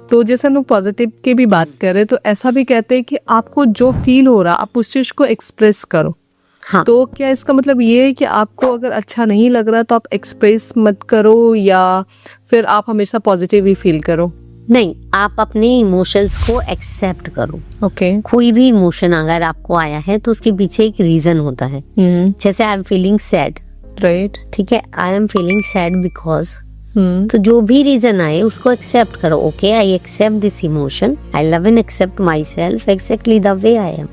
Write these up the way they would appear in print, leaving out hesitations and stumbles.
तो जैसे हम लोग पॉजिटिव की भी बात कर रहे हैं, तो ऐसा भी कहते हैं कि आपको जो फील हो रहा आप उस चीज को एक्सप्रेस करो। हाँ, तो क्या इसका मतलब ये है कि आपको अगर अच्छा नहीं लग रहा तो आप एक्सप्रेस मत करो, या फिर आप हमेशा पॉजिटिव ही फील करो? नहीं, आप अपने इमोशंस को एक्सेप्ट करो। ओके। कोई भी इमोशन अगर आपको आया है तो उसके पीछे एक रीजन होता है। जैसे I am feeling sad, right. ठीक है, I am feeling sad because, तो जो भी रीजन आए उसको एक्सेप्ट करो। Okay, I accept this emotion, I love and accept myself exactly the way I am.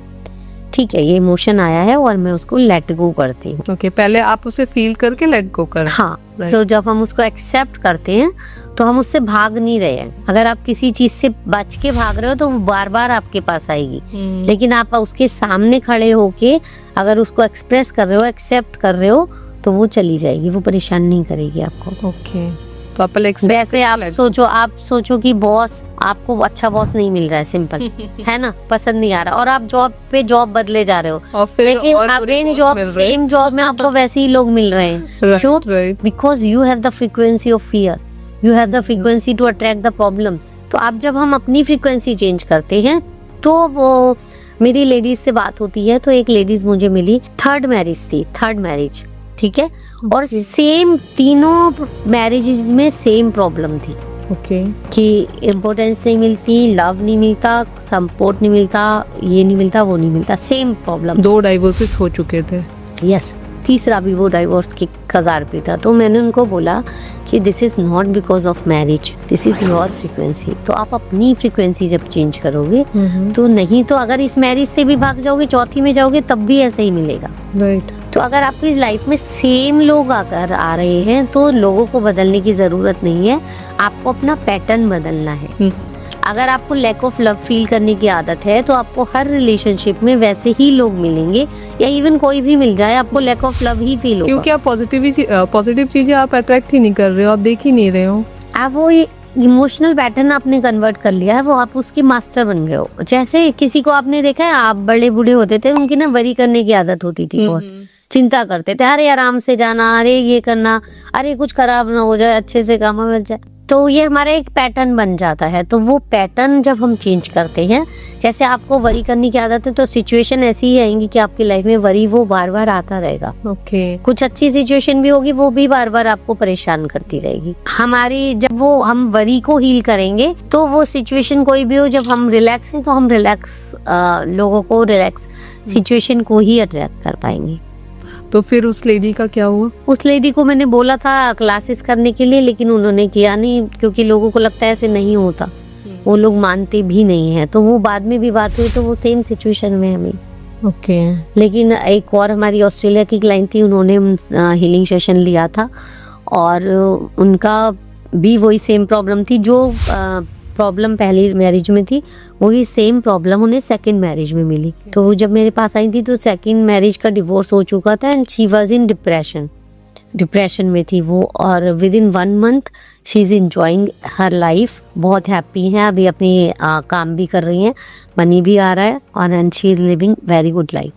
ठीक है, ये इमोशन आया है और मैं उसको लेट गो करती हूँ। ओके, पहले आप उसे फील करके लेट गो करें। हाँ, Right. तो जब हम उसको एक्सेप्ट करते हैं तो हम उससे भाग नहीं रहे हैं। अगर आप किसी चीज से बच के भाग रहे हो तो वो बार बार आपके पास आएगी, लेकिन आप उसके सामने खड़े होके अगर उसको एक्सप्रेस कर रहे हो, एक्सेप्ट कर रहे हो, तो वो चली जाएगी, वो परेशान नहीं करेगी आपको। ओके, तो आप पहले accept वैसे आप सोचो कि बॉस, आपको अच्छा बॉस नहीं मिल रहा है, सिंपल है ना, पसंद नहीं आ रहा, और आप जॉब बदले जा रहे हो, और फिर लेकिन और अगेन जॉब, सेम जॉब में आपको वैसे ही लोग मिल रहे हैं। क्यों? Right. Because you have the frequency of fear, you have the frequency to attract the problems. तो आप जब हम अपनी फ्रीक्वेंसी चेंज करते हैं तो वो, मेरी लेडीज से बात होती है तो एक लेडीज मुझे मिली, थर्ड मैरिज, ठीक है, और सेम तीनों मैरिजेस में सेम प्रॉब्लम थी। ओके। कि इम्पोर्टेंस नहीं मिलती, लव नहीं मिलता, सपोर्ट नहीं मिलता, ये नहीं मिलता, वो नहीं मिलता, सेम प्रॉब्लम। 2 डाइवोर्सेस हो चुके थे। यस, तीसरा भी वो डाइवोर्स की कगार पे था। तो मैंने उनको बोला कि this is not because of marriage, this is your frequency. तो आप अपनी फ्रीक्वेंसी जब चेंज करोगे तो, नहीं तो अगर इस मैरिज से भी भाग जाओगे, चौथी में जाओगे, तब भी ऐसा ही मिलेगा। राइट। तो अगर आपकी लाइफ में सेम लोग अगर आ रहे हैं तो लोगों को बदलने की जरूरत नहीं है, आपको अपना पैटर्न बदलना है। अगर आपको लैक ऑफ लव फील करने की आदत है तो आपको हर रिलेशनशिप में वैसे ही लोग मिलेंगे, या इवन कोई भी मिल जाए, आपको लैक ऑफ लव ही फील होगा। क्योंकि आप पॉजिटिव चीजें आप अट्रैक्ट ही नहीं कर रहे हो, आप देख ही नहीं रहे हो। आप वो इमोशनल पैटर्न आपने कन्वर्ट कर लिया है, वो आप उसके मास्टर बन गए हो। जैसे किसी को आपने देखा है, आप बड़े बूढ़े होते थे, उनकी ना वरी करने की आदत होती थी, बहुत चिंता करते थे, अरे आराम से जाना, अरे ये करना, अरे कुछ खराब ना हो जाए, अच्छे से काम मिल जाए। तो ये हमारा एक पैटर्न बन जाता है। तो वो पैटर्न जब हम चेंज करते हैं, जैसे आपको वरी करने की आदत है तो सिचुएशन ऐसी ही आएंगी कि आपकी लाइफ में वरी वो बार बार आता रहेगा। ओके। कुछ अच्छी सिचुएशन भी होगी, वो भी बार बार आपको परेशान करती रहेगी। हमारी जब वो हम वरी को हील करेंगे तो वो सिचुएशन कोई भी हो, जब हम रिलैक्स हैं तो हम रिलैक्स लोगों को, रिलैक्स सिचुएशन को ही अट्रैक्ट कर पाएंगे। तो फिर उस लेडी का क्या हुआ? उस लेडी को मैंने बोला था क्लासेस करने के लिए, लेकिन उन्होंने किया नहीं, क्योंकि लोगों को लगता है ऐसे नहीं होता, वो लोग मानते भी नहीं है। तो वो बाद में भी बात हुई तो वो सेम सिचुएशन में हमें। ओके। लेकिन एक और हमारी ऑस्ट्रेलिया की क्लाइंट थी, उन्होंने हीलिंग सेशन लिया था और उनका भी वही सेम प्रॉब्लम थी, जो प्रॉब्लम पहली मैरिज में थी, वही सेम प्रॉब्लम उन्हें सेकंड मैरिज में मिली। तो वो जब मेरे पास आई थी तो सेकंड मैरिज का डिवोर्स हो चुका था and she was in depression में थी वो, और with in 1 month she is enjoying her life, बहुत हैप्पी हैं, अभी अपनी काम भी कर रही हैं, मनी भी आ रहा है, और and she is living very good life.